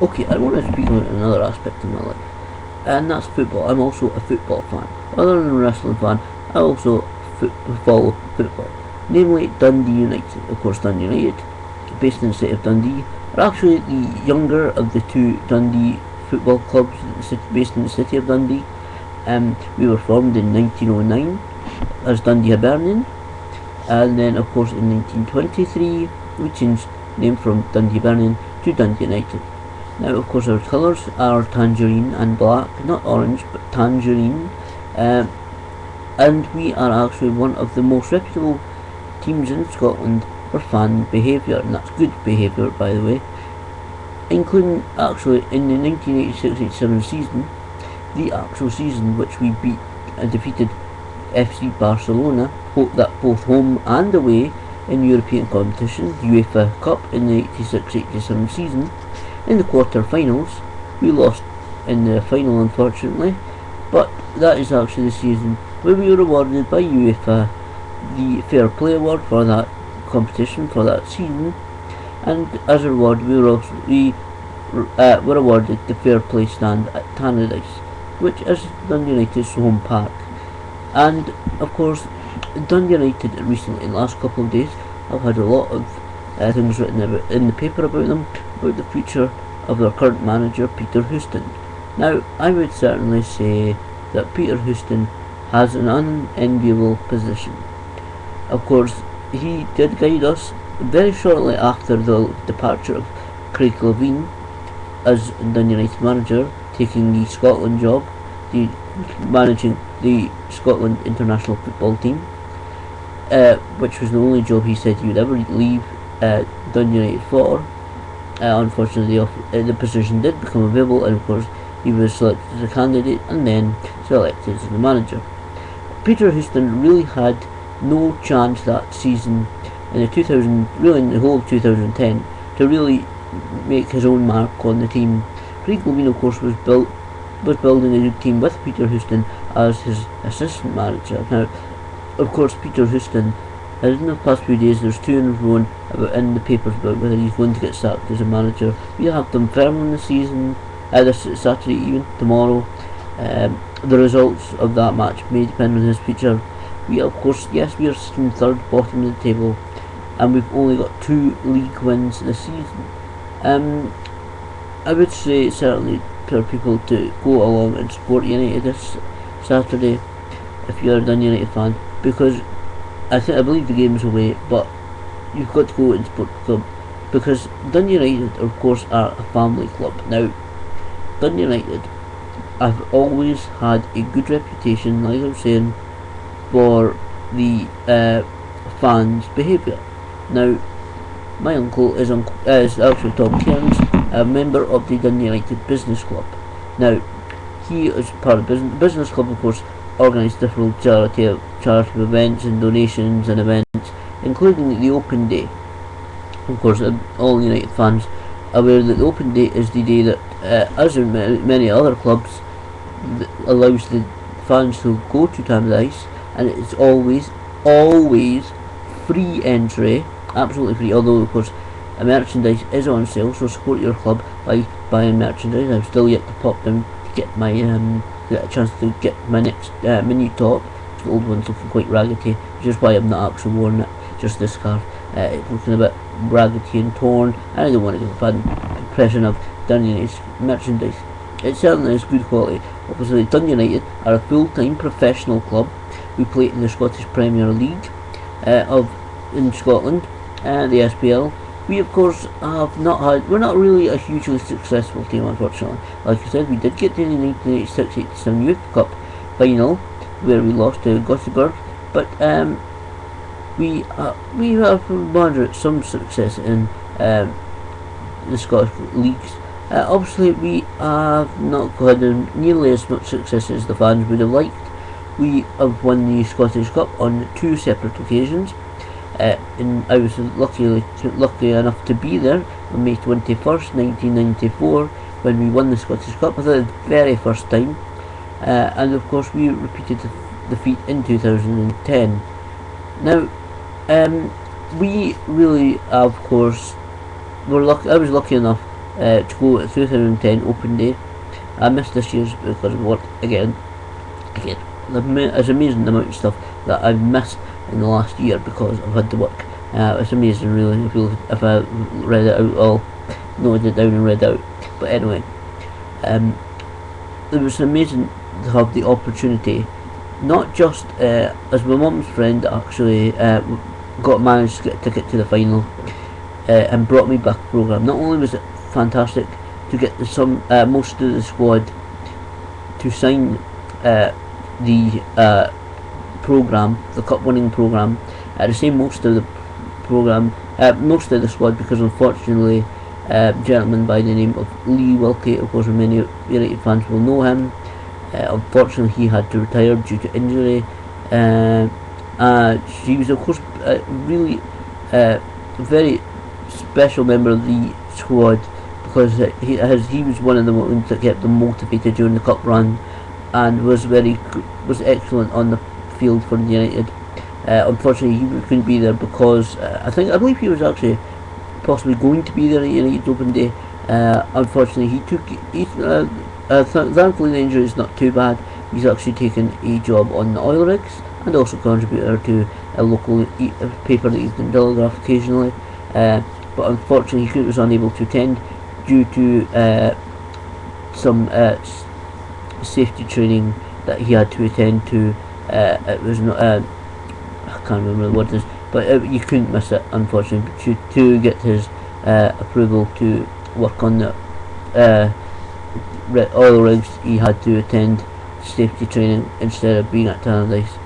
Okay, I want to speak about another aspect of my life, and that's football. I'm also a football fan. Other than a wrestling fan, I also follow football, namely Dundee United. Of course, Dundee United, based in the city of Dundee, are actually the younger of the two Dundee football clubs based in the city of Dundee. We were formed in 1909 as Dundee Hibernian, and then of course in 1923 we changed name from Dundee Hibernian to Dundee United. Now, of course, our colours are tangerine and black, not orange, but tangerine. And we are actually one of the most reputable teams in Scotland for fan behaviour, and that's good behaviour, by the way. Including actually in the 1986-87 season, the actual season which we beat and defeated FC Barcelona, that both home and away in European competition, UEFA Cup in the 86-87 season. In the quarter-finals, we lost in the final, unfortunately, but that is actually the season where we were awarded by UEFA the Fair Play Award for that competition, for that season, and as a reward we were awarded the Fair Play stand at Tannadice, which is Dundee United's home park. And of course, Dundee United recently, in the last couple of days, I've had a lot of things written in the paper about them, about the future of their current manager, Peter Houston. Now, I would certainly say that Peter Houston has an unenviable position. Of course, he did guide us very shortly after the departure of Craig Levein as Dundee United manager, taking the Scotland job, managing the Scotland international football team, which was the only job he said he would ever leave Dundee United for. Unfortunately, the position did become available, and of course he was selected as a candidate and then selected as the manager. Peter Houston really had no chance that season in the whole of 2010 to really make his own mark on the team. Craig Levein, of course, was building a good team with Peter Houston as his assistant manager. Now, of course, Peter Houston, in the past few days, there's two in the papers about whether he's going to get sacked as a manager. We have them firm on the season, this Saturday, even tomorrow. The results of that match may depend on his future. We, of course, yes, we are sitting third bottom of the table, and we've only got 2 league wins this season. I would say certainly for people to go along and support United this Saturday if you're a Dundee United fan, because I believe the game's away, but you've got to go and support the club, because Dundee United, of course, are a family club. Now, Dundee United have always had a good reputation, like I was saying, for the fans' behaviour. Now, my uncle is actually Tom Cairns, a member of the Dundee United Business Club. Now, he is part of the business club, of course, organised different charity events and donations and events, including the Open Day. Of course, all United fans are aware that the Open Day is the day that, as in many other clubs, allows the fans to go to Tannadice, and it's always free entry, absolutely free, although of course merchandise is on sale, so support your club by buying merchandise. I'm still yet to pop down to get my get a chance to get my next my new top. The old one's looking quite raggedy, which is why I've not actually worn it, just this scarf. It's looking a bit raggedy and torn, and I don't want to give a bad impression of Dundee United's merchandise. It certainly is good quality. Obviously, Dundee United are a full-time professional club. We play in the Scottish Premier League in Scotland, the SPL. We, of course, we're not really a hugely successful team, unfortunately. Like I said, we did get to the 1986-87 Youth Cup final, where we lost to Gothenburg, but we have moderate some success in the Scottish leagues. Obviously, we have not had nearly as much success as the fans would have liked. We have won the Scottish Cup on 2 separate occasions. And I was lucky enough to be there on May 21st, 1994, when we won the Scottish Cup for the very first time. And of course, we repeated the feat in 2010. Now, we really, of course, I was lucky enough to go at 2010 Open Day. I missed this year's because of work again. It's amazing the amount of stuff that I've missed in the last year because I've had to work. It's amazing, really. If I read it out, I'll note it down and read it out. But anyway, it was amazing to have the opportunity, not just as my mum's friend actually managed to get a ticket to the final and brought me back programme. Not only was it fantastic to get most of the squad to sign the programme, the cup winning programme, to say most of the programme, most of the squad, because unfortunately a gentleman by the name of Lee Wilkie, of course many United fans will know him, unfortunately he had to retire due to injury. He was of course really very special member of the squad, because he was one of the ones that kept them motivated during the cup run, and was excellent on the field for United. Unfortunately he couldn't be there because I believe he was actually possibly going to be there at United's Open Day. Unfortunately thankfully the injury is not too bad. He's actually taken a job on the oil rigs and also contributor to a local paper that you can telegraph occasionally, but unfortunately he was unable to attend due to some safety training that he had to attend to. It was not I can't remember the word is, but you couldn't miss it, unfortunately. To get his approval to work on the oil rigs, he had to attend safety training instead of being at Tannadice.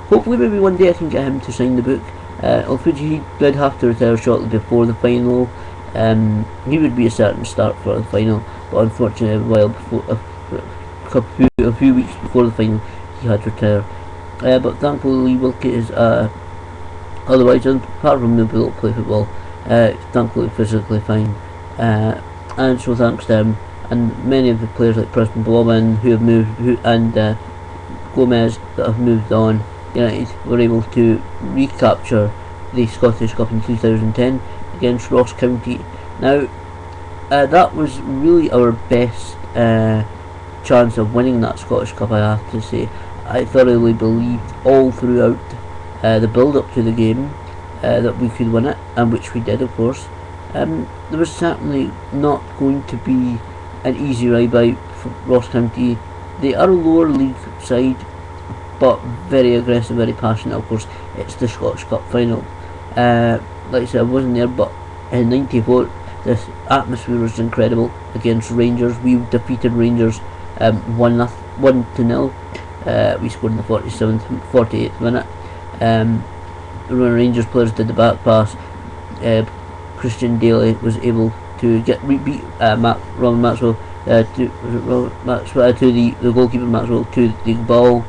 Hopefully maybe one day I can get him to sign the book. He did have to retire shortly before the final. He would be a certain start for the final, but unfortunately a few weeks before the final he had to retire. But thankfully Lee Wilkie is otherwise, apart from the ability to play football, thankfully physically fine, and so thanks to him and many of the players like Preston Blobin who have moved, and Gomez that have moved on, United were able to recapture the Scottish Cup in 2010 against Ross County. Now that was really our best chance of winning that Scottish Cup, I have to say. I thoroughly believed all throughout the build up to the game that we could win it, and which we did, of course. There was certainly not going to be an easy ride by for Ross County. They are a lower league side, but very aggressive, very passionate. Of course, it's the Scottish Cup final. Like I said, I wasn't there, but in '94, this atmosphere was incredible against Rangers. We defeated Rangers 1-0. We scored in the 48th minute. When Rangers players did the back pass, Christian Daly was able to beat Robin Maxwell to the goalkeeper Maxwell to the ball.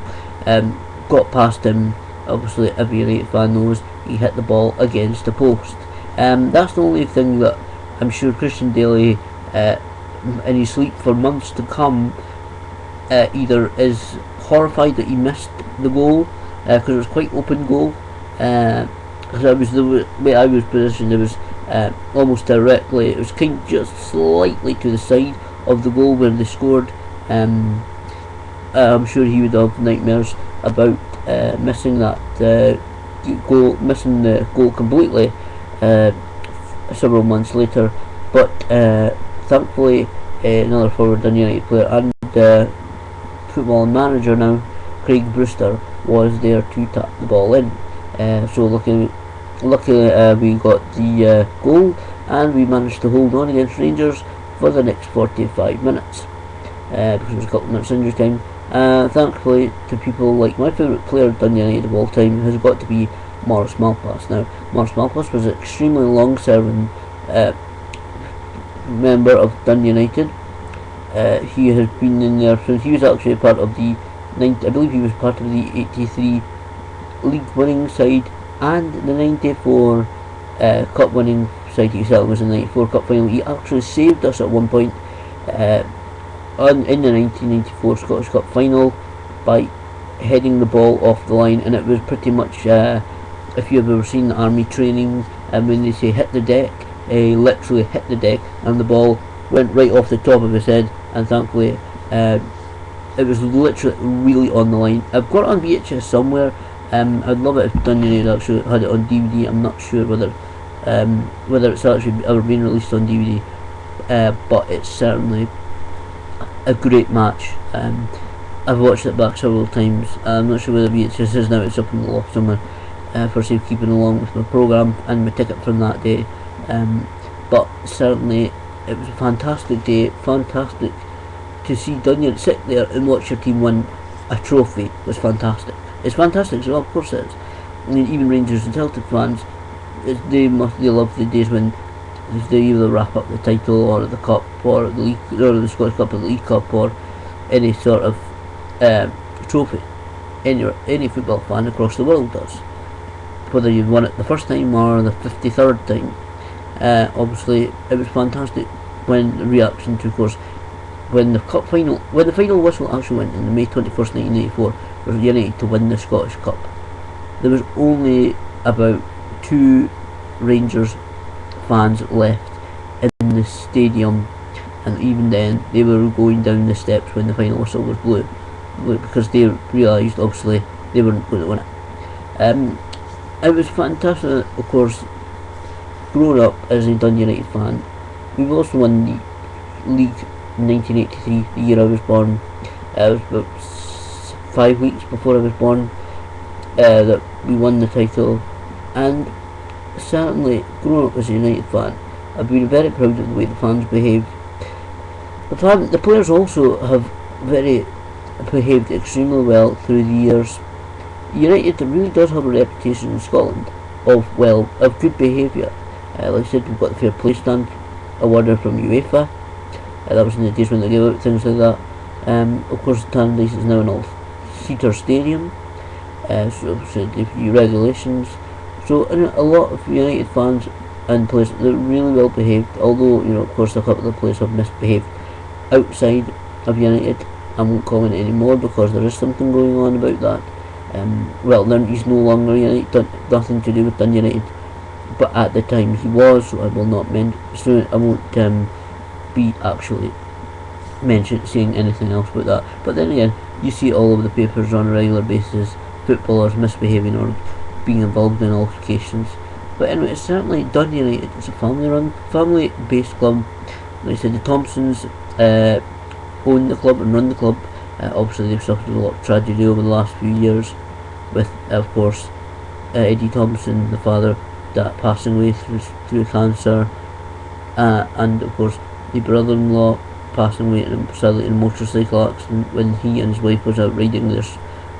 Got past him. Obviously, every United fan knows he hit the ball against the post. That's the only thing that I'm sure Christian Daly, in his sleep for months to come, either is horrified that he missed the goal, because it was quite open goal. Because the way I was positioned, it was almost directly. It was kind of just slightly to the side of the goal where they scored. I'm sure he would have nightmares about missing that missing the goal completely several months later. But thankfully, another forward Dundee United player and football manager now, Craig Brewster, was there to tap the ball in. So luckily we got the goal, and we managed to hold on against Rangers for the next 45 minutes because it was a couple of minutes injury time. Thankfully, to people like my favourite player Dundee United of all time has got to be Maurice Malpas. Now, Maurice Malpas was an extremely long-serving member of Dundee United. He has been in there since he was actually a part of the I believe he was part of the 83 league winning side and the 94 cup winning side. He was in the 94 cup final. He actually saved us at one point in the 1994 Scottish Cup final by heading the ball off the line, and it was pretty much if you've ever seen army training, when they say hit the deck, literally hit the deck, and the ball went right off the top of his head, and thankfully it was literally really on the line. I've got it on VHS somewhere. I'd love it if Dundee United actually had it on DVD. I'm not sure whether it's actually ever been released on DVD, but it's certainly a great match. I've watched it back several times. I'm not sure whether VHS is now. It's up in the loft somewhere for safekeeping along with my programme and my ticket from that day. But certainly it was a fantastic day. Fantastic to see Dundee sit there and watch your team win a trophy. Was fantastic. It's fantastic, so of course it is. I mean, even Rangers and Celtic fans, they love the days when they either wrap up the title or the cup or the league or the Scottish Cup or the League Cup or any sort of trophy. Any football fan across the world does, whether you've won it the first time or the 53rd time. Obviously, it was fantastic when the reaction to, of course, when the final whistle actually went in May 21st, 1984, for United to win the Scottish Cup. There was only about 2 Rangers fans left in the stadium, and even then they were going down the steps when the final whistle was blew, because they realised obviously they weren't going to win it. It was fantastic, of course. Growing up as a Dundee United fan, we've also won the league in 1983, the year I was born. It was about 5 weeks before I was born that we won the title, and certainly growing up as a United fan, I've been very proud of the way the fans behaved. The players also have behaved extremely well through the years. United really does have a reputation in Scotland of good behaviour. Like I said, we've got the Fair Play Stamp awarded from UEFA. That was in the days when they gave out things like that. Of course, Tannadice is now an all-seater stadium, so the regulations. So a lot of United fans and players, they're really well behaved. Although, of course, a couple of players have misbehaved outside of United. I won't comment anymore because there is something going on about that. He's no longer United, nothing to do with Dundee United, but at the time he was, so I will not I won't be actually saying anything else about that. But then again, you see it all over the papers on a regular basis, footballers misbehaving or being involved in altercations. But anyway, it's certainly Dundee United. It's a family-based club. Like I said, the Thompsons own the club and run the club. Obviously, they've suffered a lot of tragedy over the last few years, with, of course, Eddie Thompson, the father, that passing away through cancer, and of course the brother-in-law passing away sadly in a motorcycle accident when he and his wife was out riding their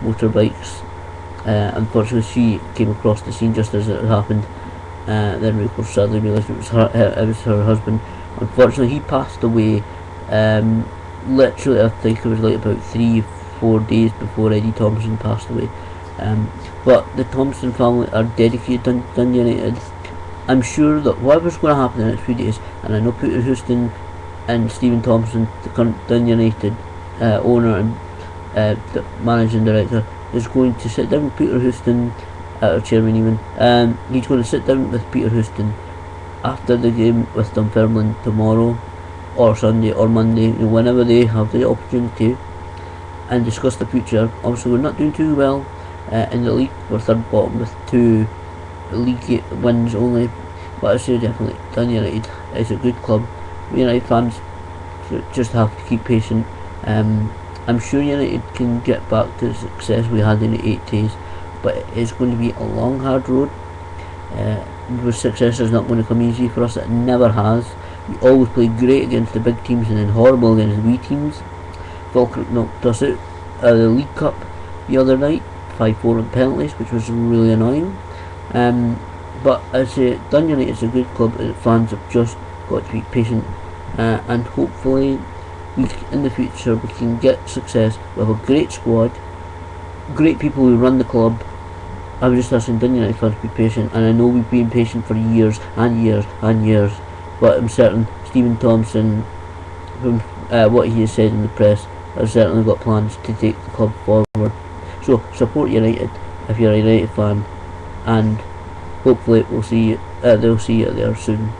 motorbikes. Unfortunately, she came across the scene just as it happened. Then we of course sadly realised it was her husband. Unfortunately, he passed away. Literally, I think it was like about 3-4 days before Eddie Thompson passed away. But the Thompson family are dedicated to Dundee United. I'm sure that whatever's going to happen in the next few days, and I know Peter Houston and Stephen Thompson, the current Dundee United owner and the managing director, is going to sit down with Peter Houston, or chairman even, he's going to sit down with Peter Houston after the game with Dunfermline tomorrow, or Sunday, or Monday, whenever they have the opportunity, and discuss the future. Obviously, we're not doing too well in the league. We're third bottom with 2 league wins only, but I say definitely Dundee United is a good club. United fans just have to keep patient. I'm sure United can get back to the success we had in the 80s, but it's going to be a long, hard road. Success is not going to come easy for us. It never has. We always play great against the big teams and then horrible against the wee teams. Falkirk knocked us out of the League Cup the other night, 5-4 on penalties, which was really annoying. But I say Dundee United is a good club, and fans have just got to be patient, and hopefully in the future we can get success. We have a great squad, great people who run the club. I'm just asking Dundee United fans to be patient, and I know we've been patient for years and years and years, but I'm certain Stephen Thompson, from what he has said in the press, has certainly got plans to take the club forward. So support United if you're a United fan, and hopefully they'll see you there soon.